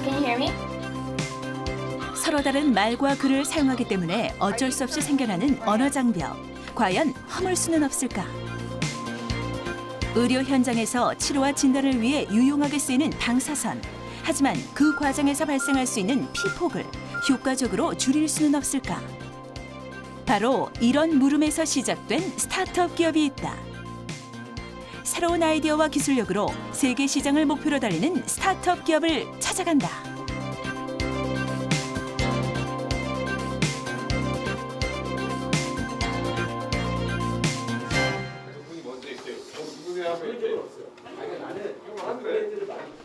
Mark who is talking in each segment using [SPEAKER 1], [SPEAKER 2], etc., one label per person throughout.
[SPEAKER 1] Can you hear me?
[SPEAKER 2] 서로 다른 말과 글을 사용하기 때문에 어쩔 수 없이 생겨나는 언어 장벽. 과연 허물 수는 없을까? 의료 현장에서 치료와 진단을 위해 유용하게 쓰이는 방사선. 하지만 그 과정에서 발생할 수 있는 피폭을 효과적으로 줄일 수는 없을까? 바로 이런 물음에서 시작된 스타트업 기업이 있다. 새로운 아이디어와 기술력으로 세계 시장을 목표로 달리는 스타트업 기업을 찾아간다.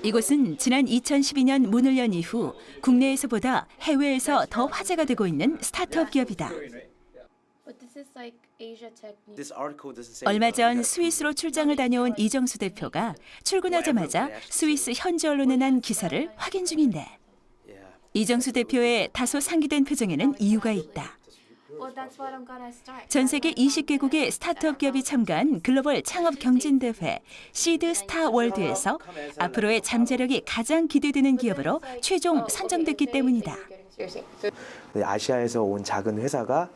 [SPEAKER 2] 이곳은 지난 2012년 문을 연 이후 국내에서보다 해외에서 더 화제가 되고 있는 스타트업 기업이다.
[SPEAKER 1] But this is like Asia Tech.
[SPEAKER 2] 얼마 전 스위스로 출장을 다녀온 이정수 대표가 출근하자마자 스위스 현지 언론에 난 기사를 확인 중인데 이정수 대표의 다소 상기된 표정에는 이유가 있다.
[SPEAKER 1] Well, that's what I'm gonna start.
[SPEAKER 2] 전 세계 20개국의 스타트업 기업이 참가한 글로벌 창업 경진 대회 시드 스타 월드에서 앞으로의 잠재력이 가장 기대되는 기업으로 최종 선정됐기 때문이다.
[SPEAKER 3] 아시아에서 온 작은 회사가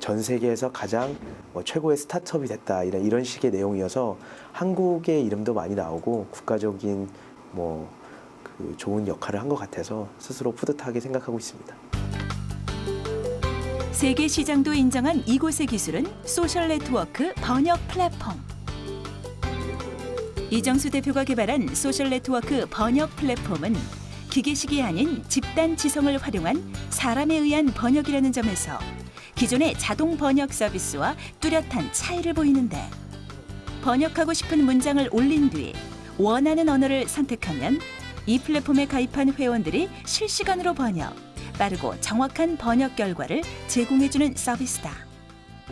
[SPEAKER 3] 전 세계에서 가장 최고의 스타트업이 됐다 이런 식의 내용이어서 한국의 이름도 많이 나오고 국가적인 그 좋은 역할을 한 것 같아서 스스로 뿌듯하게 생각하고 있습니다.
[SPEAKER 2] 세계 시장도 인정한 이곳의 기술은 소셜 네트워크 번역 플랫폼. 이정수 대표가 개발한 소셜 네트워크 번역 플랫폼은 기계식이 아닌 집단 지성을 활용한 사람에 의한 번역이라는 점에서 기존의 자동 번역 서비스와 뚜렷한 차이를 보이는데 번역하고 싶은 문장을 올린 뒤 원하는 언어를 선택하면 이 플랫폼에 가입한 회원들이 실시간으로 번역, 빠르고 정확한 번역 결과를 제공해주는 서비스다.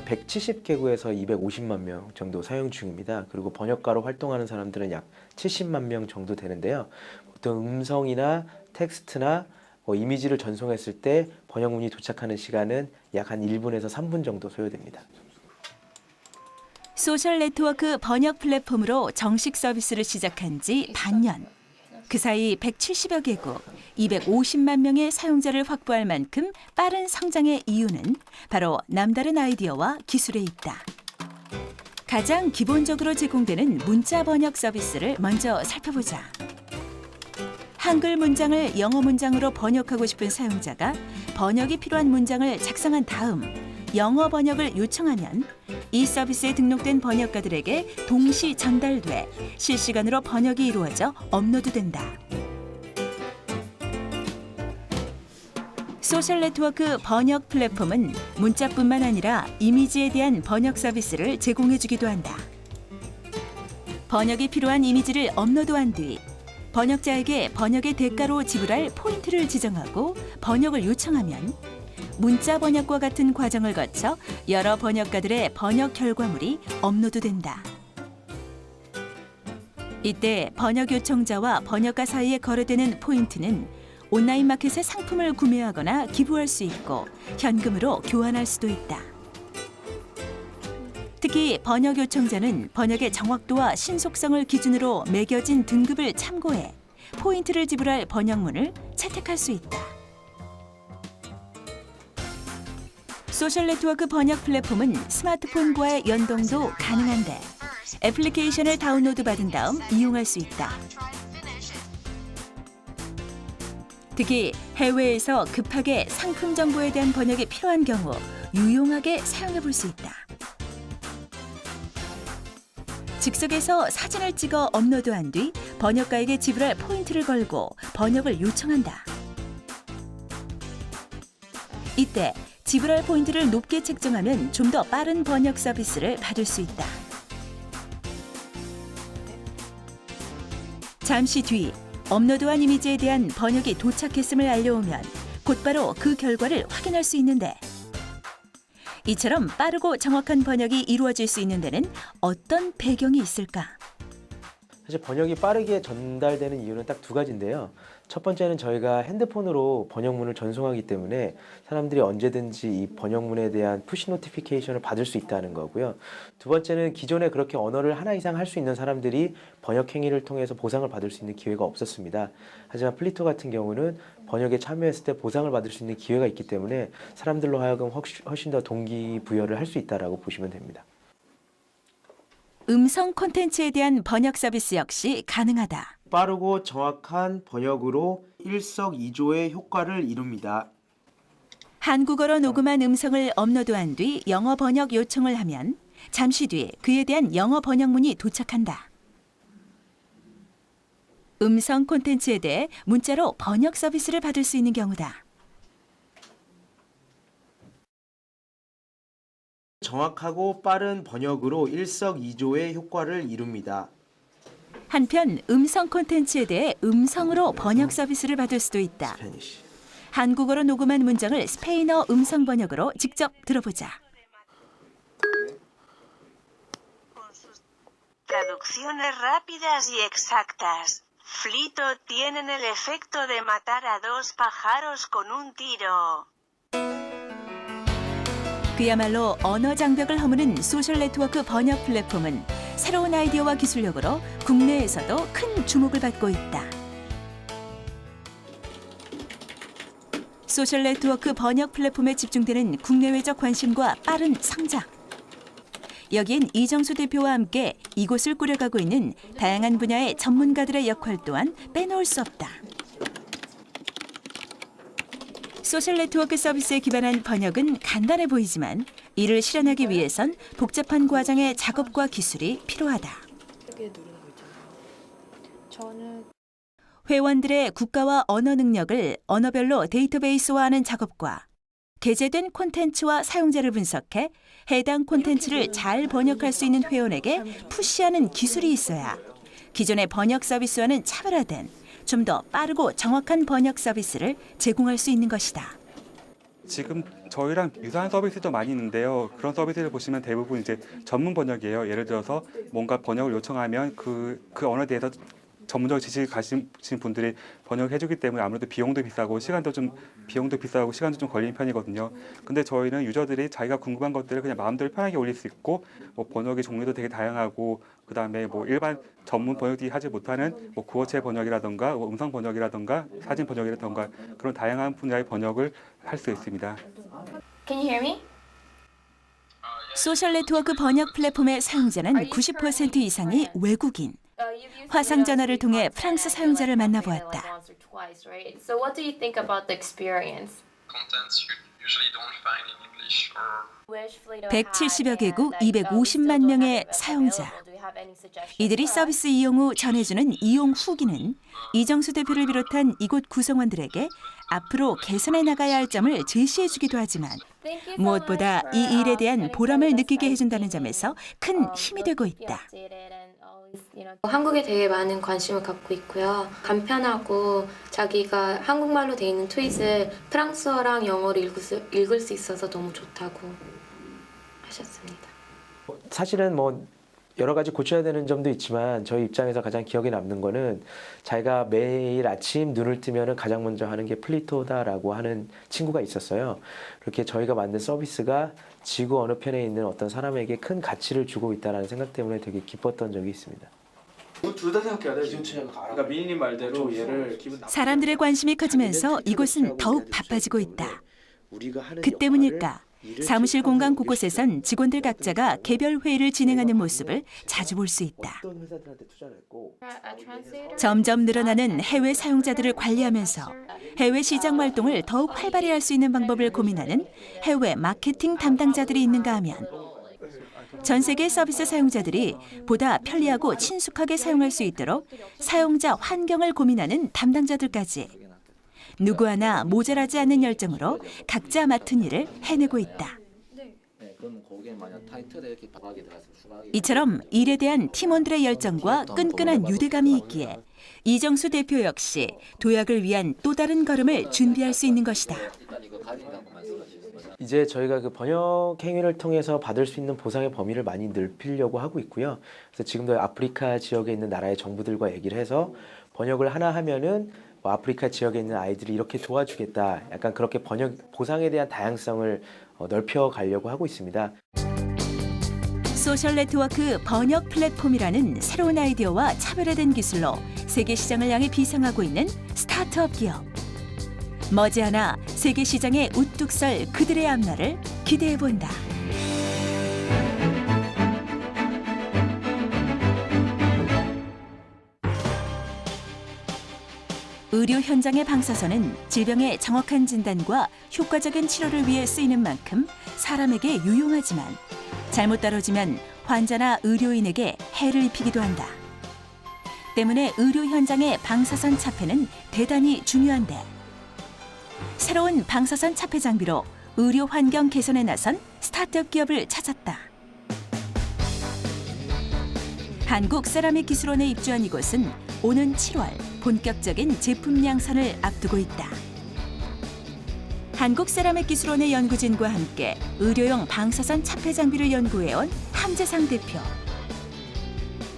[SPEAKER 3] 170개국에서 250만 명 정도 사용 중입니다. 그리고 번역가로 활동하는 사람들은 약 70만 명 정도 되는데요. 보통 음성이나 텍스트나 이미지를 전송했을 때 번역문이 도착하는 시간은 약 한 1분에서 3분 정도 소요됩니다.
[SPEAKER 2] 소셜 네트워크 번역 플랫폼으로 정식 서비스를 시작한 지 반년. 그 사이 170여 개국, 250만 명의 사용자를 확보할 만큼 빠른 성장의 이유는 바로 남다른 아이디어와 기술에 있다. 가장 기본적으로 제공되는 문자 번역 서비스를 먼저 살펴보자. 한글 문장을 영어 문장으로 번역하고 싶은 사용자가 번역이 필요한 문장을 작성한 다음 영어 번역을 요청하면 이 서비스에 등록된 번역가들에게 동시 전달돼 실시간으로 번역이 이루어져 업로드된다. 소셜 네트워크 번역 플랫폼은 문자뿐만 아니라 이미지에 대한 번역 서비스를 제공해주기도 한다. 번역이 필요한 이미지를 업로드한 뒤 번역자에게 번역의 대가로 지불할 포인트를 지정하고 번역을 요청하면 문자 번역과 같은 과정을 거쳐 여러 번역가들의 번역 결과물이 업로드된다. 이때 번역 요청자와 번역가 사이에 거래되는 포인트는 온라인 마켓에 상품을 구매하거나 기부할 수 있고 현금으로 교환할 수도 있다. 특히 번역 요청자는 번역의 정확도와 신속성을 기준으로 매겨진 등급을 참고해 포인트를 지불할 번역문을 채택할 수 있다. 소셜 네트워크 번역 플랫폼은 스마트폰과의 연동도 가능한데 애플리케이션을 다운로드 받은 다음 이용할 수 있다. 특히 해외에서 급하게 상품 정보에 대한 번역이 필요한 경우 유용하게 사용해 볼 수 있다. 즉석에서 사진을 찍어 업로드한 뒤 번역가에게 지불할 포인트를 걸고 번역을 요청한다. 이때 지불할 포인트를 높게 책정하면 좀 더 빠른 번역 서비스를 받을 수 있다. 잠시 뒤 업로드한 이미지에 대한 번역이 도착했음을 알려오면 곧바로 그 결과를 확인할 수 있는데 이처럼 빠르고 정확한 번역이 이루어질 수 있는 데는 어떤 배경이 있을까?
[SPEAKER 3] 사실 번역이 빠르게 전달되는 이유는 딱 두 가지인데요. 첫 번째는 저희가 핸드폰으로 번역문을 전송하기 때문에 사람들이 언제든지 이 번역문에 대한 푸시 노티피케이션을 받을 수 있다는 거고요. 두 번째는 기존에 그렇게 언어를 하나 이상 할 수 있는 사람들이 번역 행위를 통해서 보상을 받을 수 있는 기회가 없었습니다. 하지만 플리토 같은 경우는 번역에 참여했을 때 보상을 받을 수 있는 기회가 있기 때문에 사람들로 하여금 훨씬 더 동기부여를 할 수 있다라고 보시면 됩니다.
[SPEAKER 2] 음성 콘텐츠에 대한 번역 서비스 역시 가능하다.
[SPEAKER 3] 빠르고 정확한 번역으로 일석이조의 효과를 이룹니다.
[SPEAKER 2] 한국어로 녹음한 음성을 업로드한 뒤 영어 번역 요청을 하면 잠시 뒤 그에 대한 영어 번역문이 도착한다. 음성 콘텐츠에 대해 문자로 번역 서비스를 받을 수 있는 경우다.
[SPEAKER 3] 정확하고 빠른 번역으로 일석이조의 효과를 이룹니다.
[SPEAKER 2] 한편 음성 콘텐츠에 대해 음성으로 번역 서비스를 받을 수도 있다.
[SPEAKER 3] 스페니쉬.
[SPEAKER 2] 한국어로 녹음한 문장을 스페인어 음성 번역으로 직접 들어보자.
[SPEAKER 4] Traducciones rápidas y exactas. Flito tienen el efecto de matar a dos pájaros con un tiro.
[SPEAKER 2] 그야말로 언어 장벽을 허무는 소셜 네트워크 번역 플랫폼은 새로운 아이디어와 기술력으로 국내에서도 큰 주목을 받고 있다. 소셜 네트워크 번역 플랫폼에 집중되는 국내외적 관심과 빠른 성장. 여기엔 이정수 대표와 함께 이곳을 꾸려가고 있는 다양한 분야의 전문가들의 역할 또한 빼놓을 수 없다. 소셜 네트워크 서비스에 기반한 번역은 간단해 보이지만 이를 실현하기 위해선 복잡한 과정의 작업과 기술이 필요하다. 회원들의 국가와 언어 능력을 언어별로 데이터베이스화하는 작업과 게재된 콘텐츠와 사용자를 분석해 해당 콘텐츠를 잘 번역할 수 있는 회원에게 푸시하는 기술이 있어야 기존의 번역 서비스와는 차별화된 좀 더 빠르고 정확한 번역 서비스를 제공할 수 있는 것이다.
[SPEAKER 5] 지금 저희랑 유사한 서비스도 많이 있는데요. 그런 서비스를 보시면 대부분 이제 전문 번역이에요. 예를 들어서 뭔가 번역을 요청하면 그 언어에 대해서 전문적 지식을 가진 분들이 번역해주기 때문에 아무래도 비용도 비싸고 시간도 좀 걸리는 편이거든요. 근데 저희는 유저들이 자기가 궁금한 것들을 그냥 마음대로 편하게 올릴 수 있고 뭐 번역의 종류도 되게 다양하고 그다음에 뭐 일반 전문 번역들이 하지 못하는 뭐 구어체 번역이라던가 뭐 음성 번역이라던가 사진 번역이라던가 그런 다양한 분야의 번역을 할 수 있습니다.
[SPEAKER 1] Can you hear me?
[SPEAKER 2] 소셜 네트워크 번역 플랫폼의 사용자는 90% 이상이 외국인. 화상 전화를 통해 프랑스 사용자를 만나보았다.
[SPEAKER 1] So what do you think about the experience?
[SPEAKER 6] Contents you usually don't find in English or
[SPEAKER 2] 170여 개국 250만 명의 사용자. 이들이 서비스 이용 후 전해주는 이용 후기는 이정수 대표를 비롯한 이곳 구성원들에게 앞으로 개선해 나가야 할 점을 제시해주기도 하지만 무엇보다 이 일에 대한 보람을 느끼게 해준다는 점에서 큰 힘이 되고 있다.
[SPEAKER 7] 한국에 되게 많은 관심을 갖고 있고요. 간편하고 자기가 한국말로 돼 있는 트윗을 프랑스어랑 영어로 읽을 수 있어서 너무 좋다고 하셨습니다.
[SPEAKER 3] 사실은 뭐 여러 가지 고쳐야 되는 점도 있지만 저희 입장에서 가장 기억에 남는 거는 자기가 매일 아침 눈을 뜨면은 가장 먼저 하는 게 플리토다라고 하는 친구가 있었어요. 그렇게 저희가 만든 서비스가 지구 어느 편에 있는 어떤 사람에게 큰 가치를 주고 있다는 생각 때문에 되게 기뻤던 적이 있습니다.
[SPEAKER 8] 둘 다 생각해야 돼. 그러니까 미니님 말대로 얘를 기분 나쁘게
[SPEAKER 2] 사람들의 관심이 커지면서 이곳은 더욱 바빠지고 있다. 그 때문일까? 사무실 공간 곳곳에선 직원들 각자가 개별 회의를 진행하는 모습을 자주 볼 수 있다. 점점 늘어나는 해외 사용자들을 관리하면서 해외 시장 활동을 더욱 활발히 할 수 있는 방법을 고민하는 해외 마케팅 담당자들이 있는가 하면 전 세계 서비스 사용자들이 보다 편리하고 친숙하게 사용할 수 있도록 사용자 환경을 고민하는 담당자들까지 누구 하나 모자라지 않는 열정으로 각자 맡은 일을 해내고 있다. 이처럼 일에 대한 팀원들의 열정과 끈끈한 유대감이 있기에 이정수 대표 역시 도약을 위한 또 다른 걸음을 준비할 수 있는 것이다.
[SPEAKER 3] 이제 저희가 그 번역 행위를 통해서 받을 수 있는 보상의 범위를 많이 넓히려고 하고 있고요. 그래서 지금도 아프리카 지역에 있는 나라의 정부들과 얘기를 해서 번역을 하나 하면은 뭐 아프리카 지역에 있는 아이들을 이렇게 도와주겠다. 약간 그렇게 보상에 대한 다양성을 넓혀 가려고 하고 있습니다.
[SPEAKER 2] 소셜 네트워크 번역 플랫폼이라는 새로운 아이디어와 차별화된 기술로 세계 시장을 향해 비상하고 있는 스타트업 기업. 머지않아 세계 시장에 우뚝 설 그들의 앞날을 기대해 본다. 의료 현장의 방사선은 질병의 정확한 진단과 효과적인 치료를 위해 쓰이는 만큼 사람에게 유용하지만 잘못 다뤄지면 환자나 의료인에게 해를 입히기도 한다. 때문에 의료 현장의 방사선 차폐는 대단히 중요한데 새로운 방사선 차폐 장비로 의료 환경 개선에 나선 스타트업 기업을 찾았다. 한국세라믹기술원에 입주한 이곳은 오는 7월 본격적인 제품量산을 앞두고 있다. 한국세라믹기술원의 연구진과 함께 의료용 방사선 차폐 장비를 연구해온 함재상 대표.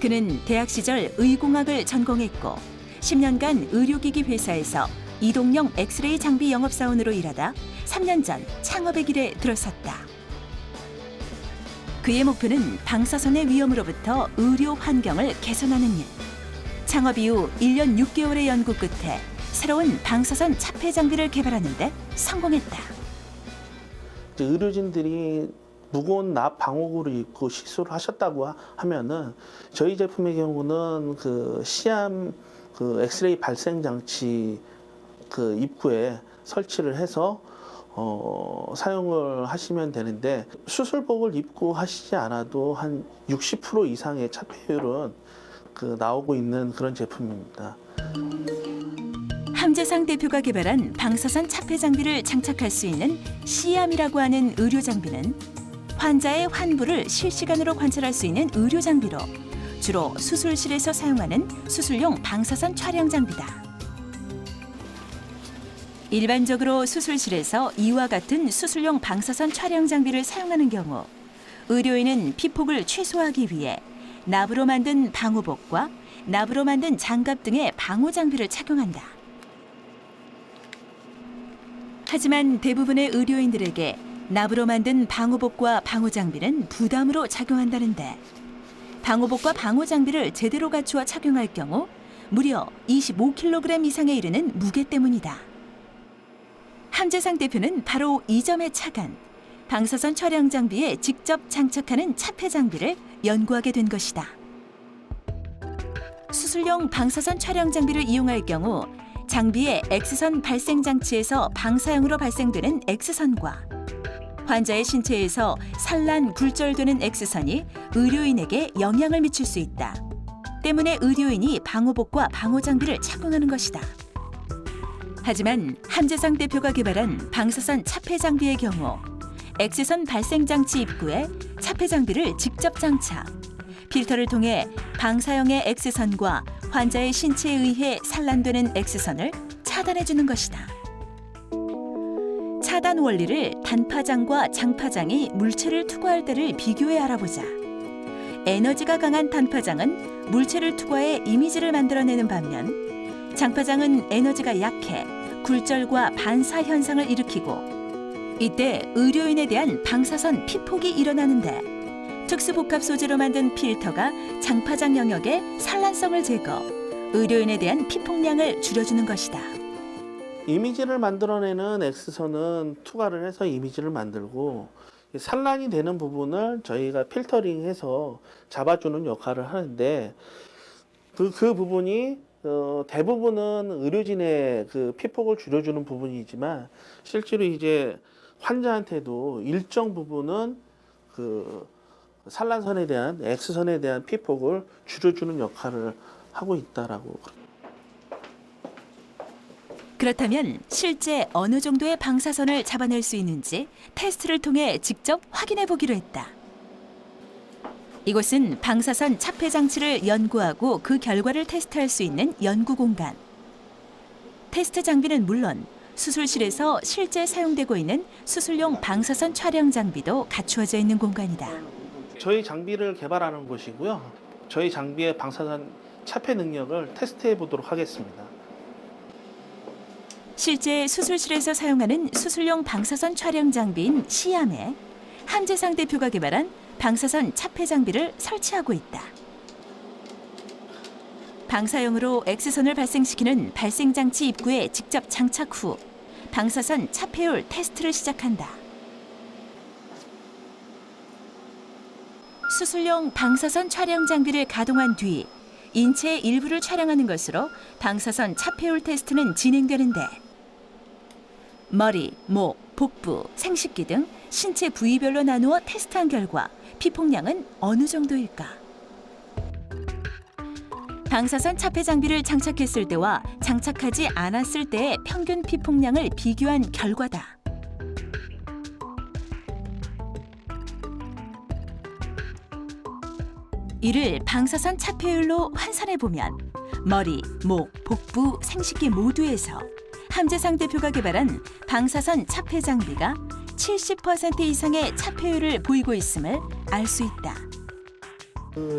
[SPEAKER 2] 그는 대학 시절 의공학을 전공했고 10년간 의료기기 회사에서 이동용 엑스레이 장비 영업사원으로 일하다 3년 전 창업의 길에 들어섰다. 그의 목표는 방사선의 위험으로부터 의료 환경을 개선하는 일. 창업 이후 1년 6개월의 연구 끝에 새로운 방사선 차폐 장비를 개발하는 데 성공했다.
[SPEAKER 9] 의료진들이 무거운 납 방호구를 입고 시술을 하셨다고 하면은 저희 제품의 경우는 그 시암 그 엑스레이 발생 장치 그 입구에 설치를 해서 사용을 하시면 되는데 수술복을 입고 하시지 않아도 한 60% 이상의 차폐율은 나오고 있는 그런 제품입니다.
[SPEAKER 2] 함재상 대표가 개발한 방사선 차폐 장비를 장착할 수 있는 시암이라고 하는 의료 장비는 환자의 환부를 실시간으로 관찰할 수 있는 의료 장비로 주로 수술실에서 사용하는 수술용 방사선 촬영 장비다. 일반적으로 수술실에서 이와 같은 수술용 방사선 촬영 장비를 사용하는 경우 의료인은 피폭을 최소화하기 위해 납으로 만든 방호복과 납으로 만든 장갑 등의 방호 장비를 착용한다. 하지만 대부분의 의료인들에게 납으로 만든 방호복과 방호 장비는 부담으로 작용한다는데 방호복과 방호 장비를 제대로 갖추어 착용할 경우 무려 25kg 이상에 이르는 무게 때문이다. 함재상 대표는 바로 이 점에 착안 방사선 촬영 장비에 직접 장착하는 차폐 장비를 연구하게 된 것이다. 수술용 방사선 촬영 장비를 이용할 경우 장비의 X선 발생 장치에서 방사형으로 발생되는 X선과 환자의 신체에서 산란, 굴절되는 X선이 의료인에게 영향을 미칠 수 있다. 때문에 의료인이 방호복과 방호 장비를 착용하는 것이다. 하지만 함재상 대표가 개발한 방사선 차폐 장비의 경우 X선 발생 장치 입구에 차폐 장비를 직접 장착, 필터를 통해 방사형의 X선과 환자의 신체에 의해 산란되는 X선을 차단해주는 것이다. 차단 원리를 단파장과 장파장이 물체를 투과할 때를 비교해 알아보자. 에너지가 강한 단파장은 물체를 투과해 이미지를 만들어내는 반면 장파장은 에너지가 약해 굴절과 반사 현상을 일으키고 이때 의료인에 대한 방사선 피폭이 일어나는데 특수복합 소재로 만든 필터가 장파장 영역의 산란성을 제거, 의료인에 대한 피폭량을 줄여주는 것이다.
[SPEAKER 9] 이미지를 만들어내는 X선은 투과를 해서 이미지를 만들고 산란이 되는 부분을 저희가 필터링해서 잡아주는 역할을 하는데 그 부분이 대부분은 의료진의 그 피폭을 줄여주는 부분이지만 실제로 이제 환자한테도 일정 부분은 그 산란선에 대한 X선에 대한 피폭을 줄여주는 역할을 하고 있다라고.
[SPEAKER 2] 그렇다면 실제 어느 정도의 방사선을 잡아낼 수 있는지 테스트를 통해 직접 확인해 보기로 했다. 이곳은 방사선 차폐 장치를 연구하고 그 결과를 테스트할 수 있는 연구 공간. 테스트 장비는 물론 수술실에서 실제 사용되고 있는 수술용 방사선 촬영 장비도 갖추어져 있는 공간이다.
[SPEAKER 9] 저희 장비를 개발하는 곳이고요. 저희 장비의 방사선 차폐 능력을 테스트해 보도록 하겠습니다.
[SPEAKER 2] 실제 수술실에서 사용하는 수술용 방사선 촬영 장비인 시암에 함재상 대표가 개발한 방사선 차폐 장비를 설치하고 있다. 방사형으로 X선을 발생시키는 발생장치 입구에 직접 장착 후 방사선 차폐율 테스트를 시작한다. 수술용 방사선 촬영 장비를 가동한 뒤 인체의 일부를 촬영하는 것으로 방사선 차폐율 테스트는 진행되는데 머리, 목, 복부, 생식기 등 신체 부위별로 나누어 테스트한 결과 피폭량은 어느 정도일까? 방사선 차폐 장비를 장착했을 때와 장착하지 않았을 때의 평균 피폭량을 비교한 결과다. 이를 방사선 차폐율로 환산해보면 머리, 목, 복부, 생식기 모두에서 함재상 대표가 개발한 방사선 차폐 장비가 70% 이상의 차폐율을 보이고 있음을 알 수 있다.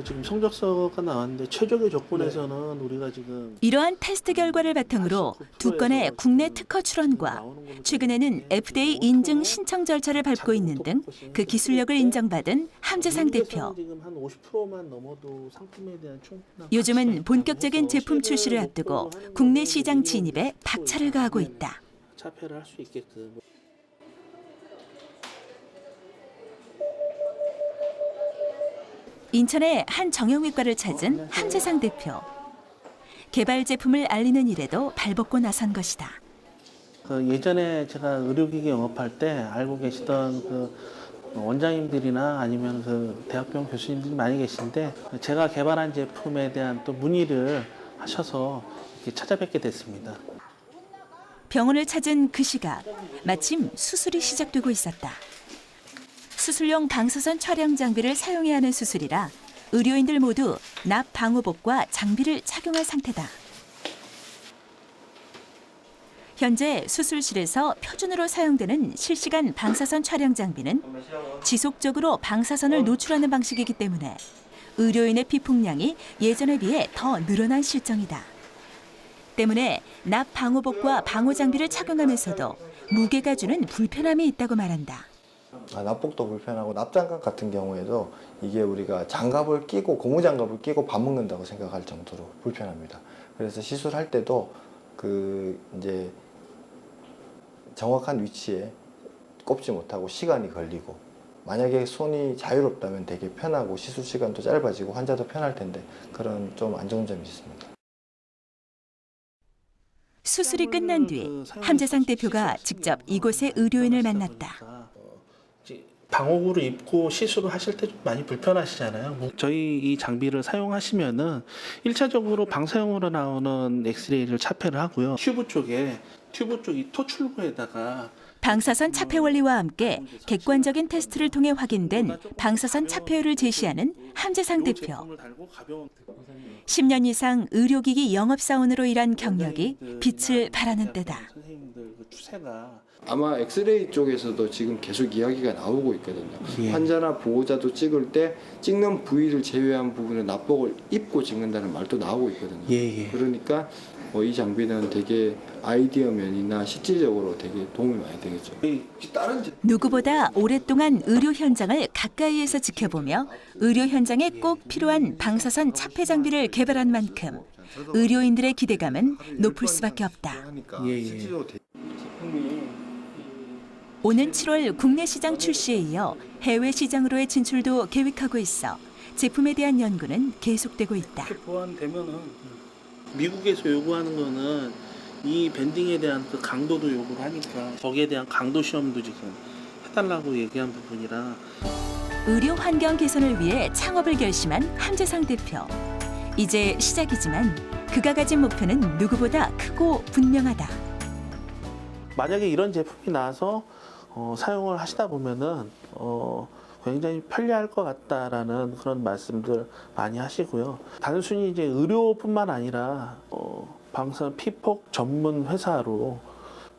[SPEAKER 9] 지금 성적서가 나왔는데 최적의 조건에서는 우리가 지금
[SPEAKER 2] 이러한 테스트 결과를 바탕으로 두 건의 국내 특허 출원과 최근에는 FDA 인증 신청 절차를 밟고 있는 등 그 기술력을 인정받은 함재상 대표.
[SPEAKER 9] 지금 한 50%만 넘어도 상품에 대한 충분한
[SPEAKER 2] 요즘은 본격적인 제품 출시를 앞두고 국내 시장 진입에 박차를 가하고 있다.
[SPEAKER 9] 차폐를 할 수 있게끔.
[SPEAKER 2] 인천의 한 정형외과를 찾은 함재상 대표. 개발 제품을 알리는 일에도 발벗고 나선 것이다.
[SPEAKER 9] 예전에 제가 의료기기 영업할 때 알고 계시던 그 원장님들이나 아니면 그 대학병원 교수님들이 많이 계신데 제가 개발한 제품에 대한 또 문의를 하셔서 이렇게 찾아뵙게 됐습니다.
[SPEAKER 2] 병원을 찾은 그 시각 마침 수술이 시작되고 있었다. 수술용 방사선 촬영 장비를 사용해야 하는 수술이라 의료인들 모두 납 방호복과 장비를 착용할 상태다. 현재 수술실에서 표준으로 사용되는 실시간 방사선 촬영 장비는 지속적으로 방사선을 노출하는 방식이기 때문에 의료인의 피폭량이 예전에 비해 더 늘어난 실정이다. 때문에 납 방호복과 방호 장비를 착용하면서도 무게가 주는 불편함이 있다고 말한다.
[SPEAKER 10] 납복도 불편하고 납장갑 같은 경우에도 이게 우리가 장갑을 끼고 고무장갑을 끼고 밥 먹는다고 생각할 정도로 불편합니다. 그래서 시술할 때도 그 이제 정확한 위치에 꼽지 못하고 시간이 걸리고 만약에 손이 자유롭다면 되게 편하고 시술 시간도 짧아지고 환자도 편할 텐데 그런 좀 안 좋은 점이 있습니다.
[SPEAKER 2] 수술이 끝난 뒤 함재상 대표가 직접 이곳의 의료인을 만났다.
[SPEAKER 9] 방호구를 입고 시술을 하실 때 좀 많이 불편하시잖아요. 저희 이 장비를 사용하시면은 1차적으로 방사형으로 나오는 엑스레이를 차폐를 하고요. 튜브 쪽 이 토출구에다가
[SPEAKER 2] 방사선 차폐 원리와 함께 객관적인 테스트를 통해 확인된 방사선 차폐율을 제시하는 함재상 대표. 10년 이상 의료기기 영업사원으로 일한 경력이 빛을 발하는 때다.
[SPEAKER 11] 아마 엑스레이 쪽에서도 지금 계속 이야기가 나오고 있거든요.
[SPEAKER 9] 예.
[SPEAKER 11] 환자나 보호자도 찍을 때 찍는 부위를 제외한 부분에 납복을 입고 찍는다는 말도 나오고 있거든요.
[SPEAKER 9] 예.
[SPEAKER 11] 그러니까 이 장비는 되게 아이디어 면이나 실질적으로 되게 도움이 많이 되겠죠.
[SPEAKER 2] 누구보다 오랫동안 의료 현장을 가까이에서 지켜보며 의료 현장에 꼭 필요한 방사선 차폐 장비를 개발한 만큼 의료인들의 기대감은 높을 수밖에 없다.
[SPEAKER 9] 예.
[SPEAKER 2] 오는 7월 국내 시장 출시에 이어 해외 시장으로의 진출도 계획하고 있어 제품에 대한 연구는 계속되고 있다.
[SPEAKER 9] 보완되면은 미국에서 요구하는 거는 이 밴딩에 대한 그 강도도 요구를 하니까 거기에 대한 강도 시험도 지금 해달라고 얘기한 부분이라.
[SPEAKER 2] 의료 환경 개선을 위해 창업을 결심한 함재상 대표. 이제 시작이지만 그가 가진 목표는 누구보다 크고 분명하다.
[SPEAKER 9] 만약에 이런 제품이 나와서 사용을 하시다 보면은 굉장히 편리할 것 같다라는 그런 말씀들 많이 하시고요. 단순히 이제 의료뿐만 아니라 방사선 피폭 전문 회사로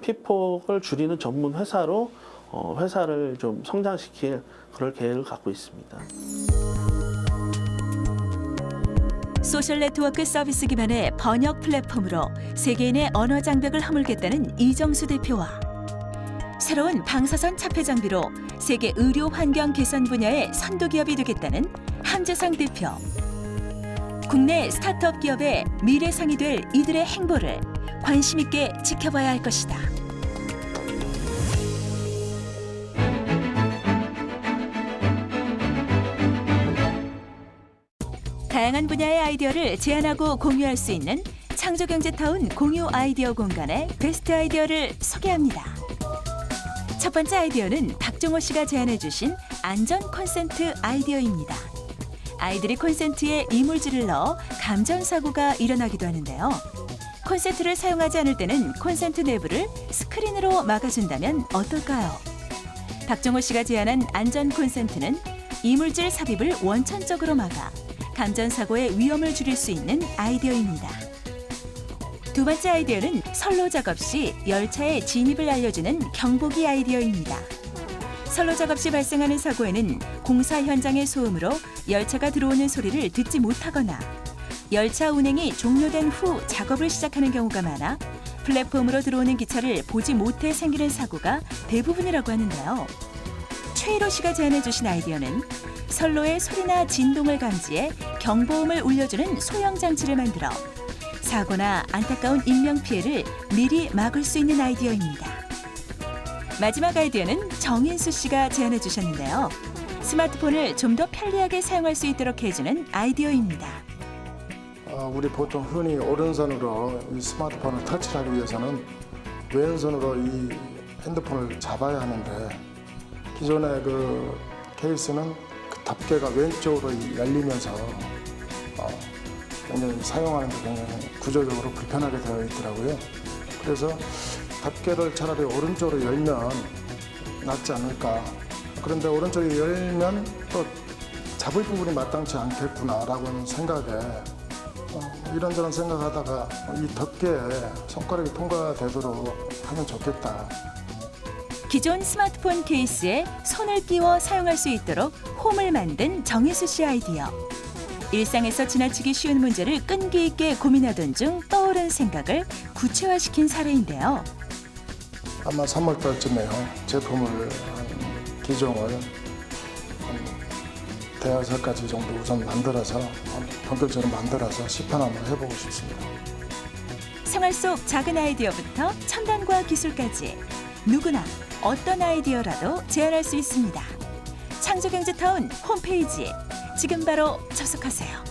[SPEAKER 9] 피폭을 줄이는 전문 회사로 회사를 좀 성장시킬 그럴 계획을 갖고 있습니다.
[SPEAKER 2] 소셜 네트워크 서비스 기반의 번역 플랫폼으로 세계인의 언어 장벽을 허물겠다는 이정수 대표와 새로운 방사선 차폐 장비로 세계 의료 환경 개선 분야의 선도 기업이 되겠다는 함재상 대표. 국내 스타트업 기업의 미래상이 될 이들의 행보를 관심 있게 지켜봐야 할 것이다. 다양한 분야의 아이디어를 제안하고 공유할 수 있는 창조경제타운 공유 아이디어 공간의 베스트 아이디어를 소개합니다. 첫 번째 아이디어는 박종호 씨가 제안해 주신 안전 콘센트 아이디어입니다. 아이들이 콘센트에 이물질을 넣어 감전사고가 일어나기도 하는데요. 콘센트를 사용하지 않을 때는 콘센트 내부를 스크린으로 막아준다면 어떨까요? 박종호 씨가 제안한 안전 콘센트는 이물질 삽입을 원천적으로 막아 감전사고의 위험을 줄일 수 있는 아이디어입니다. 두 번째 아이디어는 선로 작업 시 열차의 진입을 알려주는 경보기 아이디어입니다. 선로 작업 시 발생하는 사고에는 공사 현장의 소음으로 열차가 들어오는 소리를 듣지 못하거나 열차 운행이 종료된 후 작업을 시작하는 경우가 많아 플랫폼으로 들어오는 기차를 보지 못해 생기는 사고가 대부분이라고 하는데요. 최일호 씨가 제안해 주신 아이디어는 선로의 소리나 진동을 감지해 경보음을 울려주는 소형 장치를 만들어 사고나 안타까운 인명피해를 미리 막을 수 있는 아이디어입니다. 마지막 아이디어는 정인수 씨가 제안해 주셨는데요. 스마트폰을 좀 더 편리하게 사용할 수 있도록 해주는 아이디어입니다.
[SPEAKER 12] 우리 보통 흔히 오른손으로 이 스마트폰을 터치하기 위해서는 왼손으로 이 핸드폰을 잡아야 하는데 기존의 그 케이스는 그 덮개가 왼쪽으로 열리면서 굉장히 사용하는 데 굉장히 구조적으로 불편하게 되어 있더라고요. 그래서 덮개를 차라리 오른쪽으로 열면 낫지 않을까. 그런데 오른쪽에 열면 또 잡을 부분이 마땅치 않겠구나라고 생각에 이런저런 생각하다가 이 덮개에 손가락이 통과되도록 하면 좋겠다.
[SPEAKER 2] 기존 스마트폰 케이스에 손을 끼워 사용할 수 있도록 홈을 만든 정희수 씨 아이디어. 일상에서 지나치기 쉬운 문제를 끈기 있게 고민하던 중 떠오른 생각을 구체화시킨 사례인데요.
[SPEAKER 12] 아마 3월달쯤에요. 제품을 기종을 대여섯 가지 정도 우선 만들어서 본격적으로 만들어서 시판 한번 해보고 싶습니다.
[SPEAKER 2] 생활 속 작은 아이디어부터 첨단과 기술까지 누구나 어떤 아이디어라도 제안할 수 있습니다. 창조경제타운 홈페이지 지금 바로 접속하세요.